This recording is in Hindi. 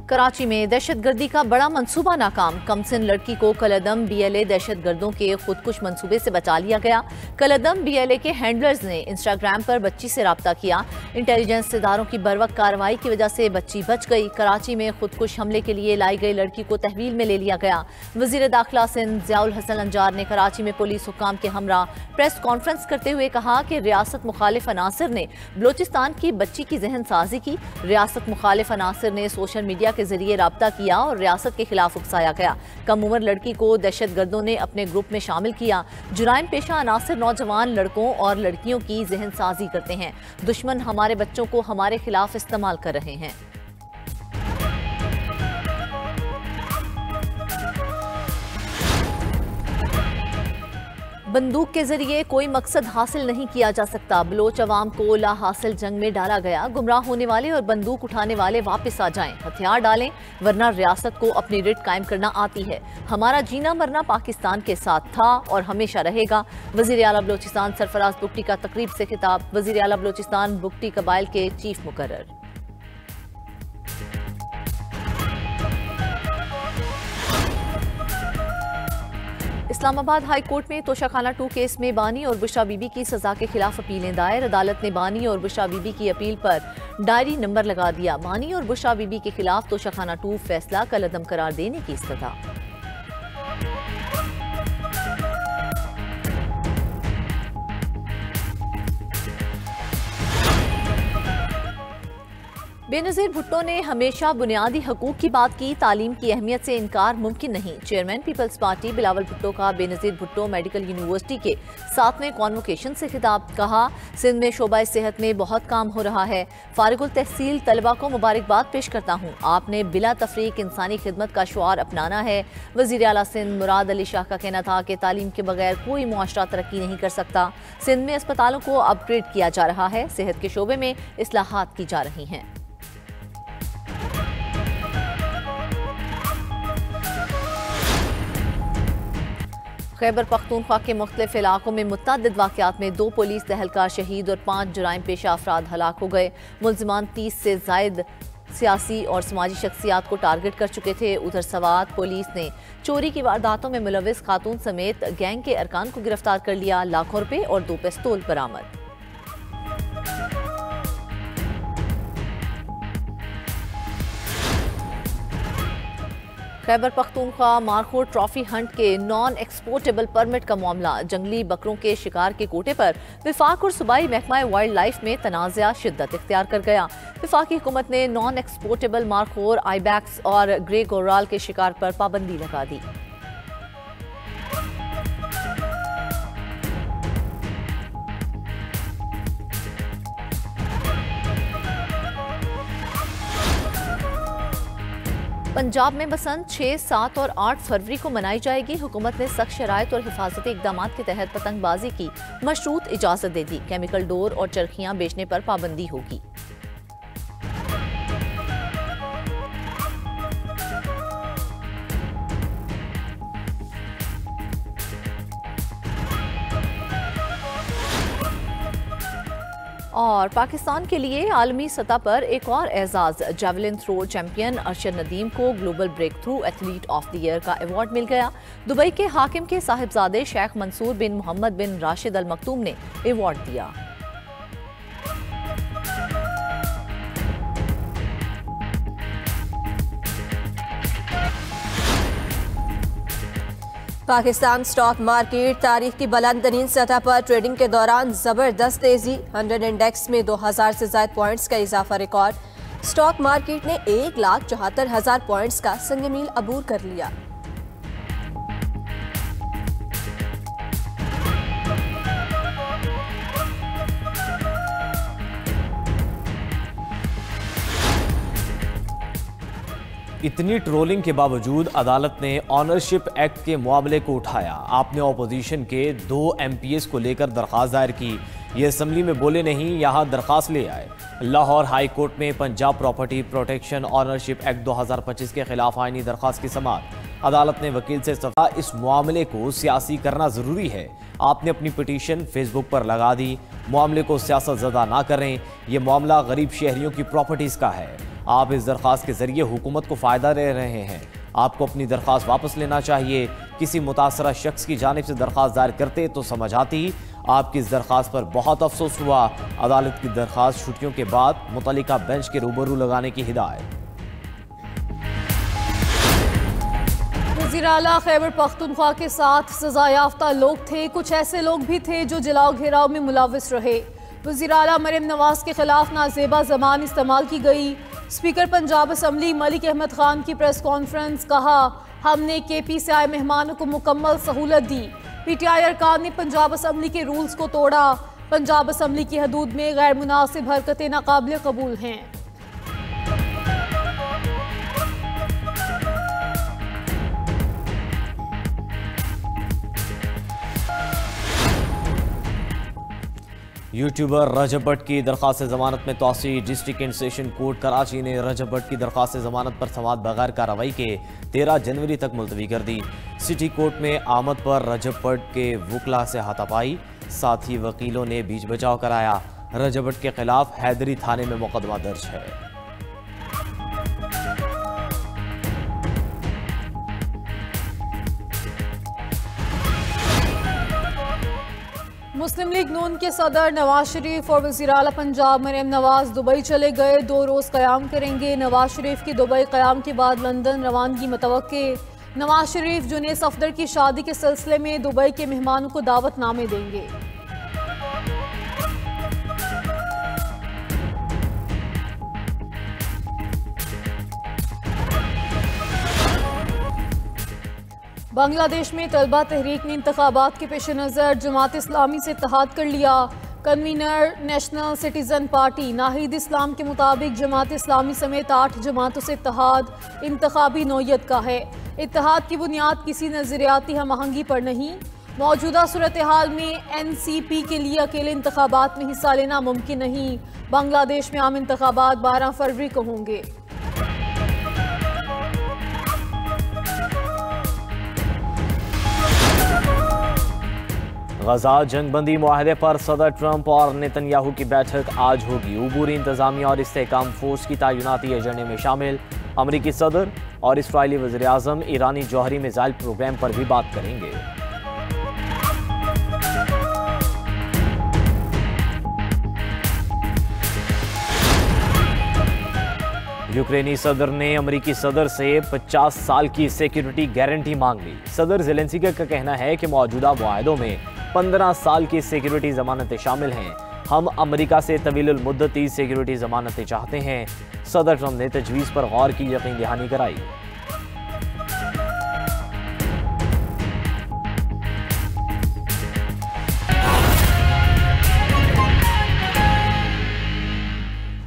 कराची में दहशतगर्दी का बड़ा मंसूबा नाकाम। कमसिन लड़की को कलदम BLA दहशतगर्दों के खुदकुश मंसूबे से बचा लिया गया। कलदम BLA के हैंडलर्स ने इंस्टाग्राम पर बच्ची से रब्ता किया। इंटेलिजेंस इदारों की बरवक्त कार्रवाई की वजह से बच्ची बच गई। कराची में खुदकुश हमले के लिए लाई गई लड़की को तहवील में ले लिया गया। वजीर दाखिला सिंध ज़ियाउल हसन अंजार ने कराची में पुलिस हुक्काम के हमरा प्रेस कॉन्फ्रेंस करते हुए कहा कि रियासत मुखालिफ अनासर ने बलोचिस्तान की बच्ची की जहन साजी की। रियासत मुखालिफ अनासर ने सोशल मीडिया के जरिए राब्ता किया और रियासत के खिलाफ उकसाया गया। कम उम्र लड़की को दहशतगर्दों ने अपने ग्रुप में शामिल किया। जुराइम पेशा अनासर नौजवान लड़कों और लड़कियों की जहन साजी करते हैं। दुश्मन हमारे बच्चों को हमारे खिलाफ इस्तेमाल कर रहे हैं। बंदूक के जरिए कोई मकसद हासिल नहीं किया जा सकता। बलोच अवाम को ला हासिल जंग में डाला गया। गुमराह होने वाले और बंदूक उठाने वाले वापस आ जाएं, हथियार डालें, वरना रियासत को अपनी रिट कायम करना आती है। हमारा जीना मरना पाकिस्तान के साथ था और हमेशा रहेगा। वजीर आला बलोचिस्तान सरफराज बुगटी का तकरीब से खिताब। वजीर आला बलोचिस्तान बुगटी कबाइल के चीफ मुकर्रर। इस्लामाबाद हाई कोर्ट में तोशाखाना 2 केस में बानी और बुशरा बीबी की सजा के खिलाफ अपीलें दायर। अदालत ने बानी और बुशरा बीबी की अपील पर डायरी नंबर लगा दिया। बानी और बुशरा बीबी के खिलाफ तोशाखाना 2 फैसला कलअदम करार देने की इस्तदा। बेनज़ीर भुट्टो ने हमेशा बुनियादी हकूक की बात की। तालीम की अहमियत से इनकार मुमकिन नहीं। Chairman peoples party Bilawal Bhutto का बेनज़ीर भुट्टो मेडिकल यूनिवर्सिटी के 7वें कॉन्वोकेशन से खिताब। कहा, सिंध में शोबा सेहत में बहुत काम हो रहा है। फारिगुल तहसील तलबा को मुबारकबाद पेश करता हूँ। आपने बिला तफरीक इंसानी खिदमत का शुआर अपनाना है। वज़ीर आला सिंध मुराद अली शाह का कहना था कि तालीम के बगैर कोई मुआशरा तरक्की नहीं कर सकता। सिंध में अस्पतालों को अपग्रेड किया जा रहा है। सेहत के शोबे में इस्लाहात की जा रही हैं। खैबर पख्तूनख्वा के मुख्तलिफ इलाकों में मुतअद्दिद वाक़यात में 2 पुलिस तहलकार शहीद और 5 जुराइम पेशा अफराद हलाक हो गए। मुल्ज़िमान 30 से ज़ायद सियासी और समाजी शख्सियात को टारगेट कर चुके थे। उधर सवात पुलिस ने चोरी की वारदातों में मुलविस खातून समेत गैंग के अरकान को गिरफ्तार कर लिया। लाखों रुपए और 2 पिस्तौल बरामद। Khyber Pakhtunkhwa markhor trophy Hunt के नॉन एक्सपोर्टेबल परमिट का मामला। जंगली बकरों के शिकार के कोटे पर विफाक और सूबाई महकमा वाइल्ड लाइफ में तनाज़ा शिद्दत इख्तियार कर गया। विफाकी हुकूमत ने नॉन एक्सपोर्टेबल मारखोर आईबैक्स और ग्रे गोराल के शिकार पर पाबंदी लगा दी। पंजाब में बसंत 6, 7 और 8 फरवरी को मनाई जाएगी। हुकूमत ने सख्त शराइत और हिफाजती इकदाम के तहत पतंगबाजी की मशरूत इजाजत दे दी। केमिकल डोर और चरखियां बेचने पर पाबंदी होगी। और पाकिस्तान के लिए आलमी सतह पर एक और एजाज। Javelin throw champion Arshad Nadeem को global break through athlete of the year का अवार्ड मिल गया। दुबई के हाकिम के साहिबजादे शेख मंसूर बिन मोहम्मद बिन राशिद अल मखतूम ने अवार्ड दिया। पाकिस्तान स्टॉक मार्केट तारीख की बुलंद तरीन सतह पर ट्रेडिंग के दौरान जबरदस्त तेजी। 100 इंडेक्स में 2000 से ज्यादा पॉइंट्स का इजाफा रिकॉर्ड। स्टॉक मार्केट ने 1,74,000 पॉइंट्स का संग मील अबूर कर लिया। इतनी ट्रोलिंग के बावजूद अदालत ने ऑनरशिप एक्ट के मामले को उठाया। आपने ऑपोजिशन के 2 MPs को लेकर दरख्वास्त दायर की। ये असम्बली में बोले नहीं, यहाँ दरख्वास्त ले आए। लाहौर हाई कोर्ट में Punjab property protection ownership act 2025 के खिलाफ आईनी दरख्वास्त की समाअत। अदालत ने वकील से कहा, इस मामले को सियासी करना जरूरी है। आपने अपनी पिटीशन फेसबुक पर लगा दी। मामले को सियासत ज़दा ना करें। यह मामला गरीब शहरियों की प्रॉपर्टीज का है। आप इस दरख्वास्त के जरिए हुकूमत को फ़ायदा दे रहे हैं। आपको अपनी दरख्वास्त वापस लेना चाहिए। किसी मुतासरा शख्स की जानिब से दरख्वास्त दायर करते तो समझ आती। आपकी इस दरख्वास्त पर बहुत अफसोस हुआ। अदालत की दरख्वास्त छुट्टियों के बाद मुतल्लिका बेंच के रूबरू लगाने की हिदायत। वज़ीर आला खैबर पख्तूनख्वा के साथ सजा याफ्ता लोग थे। कुछ ऐसे लोग भी थे जो जलाओ घेराव में मुलविस रहे। वज़ीर आला मरियम नवाज के खिलाफ नाजेबा ज़बान इस्तेमाल की गई। स्पीकर पंजाब असम्बली मलिक अहमद खान की प्रेस कॉन्फ्रेंस, कहा हमने KP से आए मेहमानों को मुकम्मल सहूलत दी। PTI अरकान ने पंजाब असम्बली के रूल्स को तोड़ा। पंजाब असम्बली की हदूद में गैर मुनासिब हरकतें नाकाबिल कबूल हैं। यूट्यूबर रजब भट्ट की दरख्वास्त जमानत में तोसी। District and session court Karachi ने रजब भट्ट की दरख्वास्त जमानत पर समाअत बगैर कार्रवाई के 13 जनवरी तक मुलतवी कर दी। सिटी कोर्ट में आमद पर रजब भट्ट के वकला से हाथापाई, साथ ही वकीलों ने बीच बचाव कराया। रजब भट्ट के खिलाफ हैदरी थाने में मुकदमा दर्ज है। मुस्लिम लीग नून के सदर नवाज शरीफ और वज़ीर आला पंजाब मरियम नवाज दुबई चले गए। 2 रोज़ क़याम करेंगे। नवाज शरीफ की दुबई क़याम के बाद लंदन रवानगी मुतवक्के। नवाज शरीफ जुनेद सफदर की शादी के सिलसिले में दुबई के मेहमानों को दावतनामे देंगे। बांग्लादेश में तलबा तहरीक ने इंतखाबात के पेश नज़र जमात इस्लामी से इत्तेहाद कर लिया। Convener national citizen party Nahid Islam के मुताबिक जमात इस्लामी समेत 8 जमातों से इत्तेहाद इंतखाबी नौयत का है। इत्तेहाद की बुनियाद किसी नजरियाती हम आहंगी पर नहीं। मौजूदा सूरत हाल में NCP के लिए अकेले इंतखाबात में हिस्सा लेना मुमकिन नहीं। बांग्लादेश में आम इंतखाबात 12 फरवरी को होंगे। गजा जंगबंदी मुआहदे पर सदर ट्रंप और नेतन्याहू की बैठक आज होगी। उबूरी इंतजामिया और इस्तेहकाम फोर्स की तैनाती एजेंडे में शामिल। अमरीकी सदर और इसराइली वज़ीर आज़म ईरानी जौहरी मिसाइल प्रोग्राम पर भी बात करेंगे। यूक्रेनी सदर ने अमरीकी सदर से 50 साल की सिक्योरिटी गारंटी मांग ली। सदर ज़ेलेंस्की का कहना है कि मौजूदा मुआहदों में 15 साल की सिक्योरिटी जमानतें शामिल हैं। हम अमेरिका से तवीलुल मुद्दती सिक्योरिटी जमानतें चाहते हैं। सदर ट्रंप ने तजवीज़ पर गौर की यकीन दहानी कराई।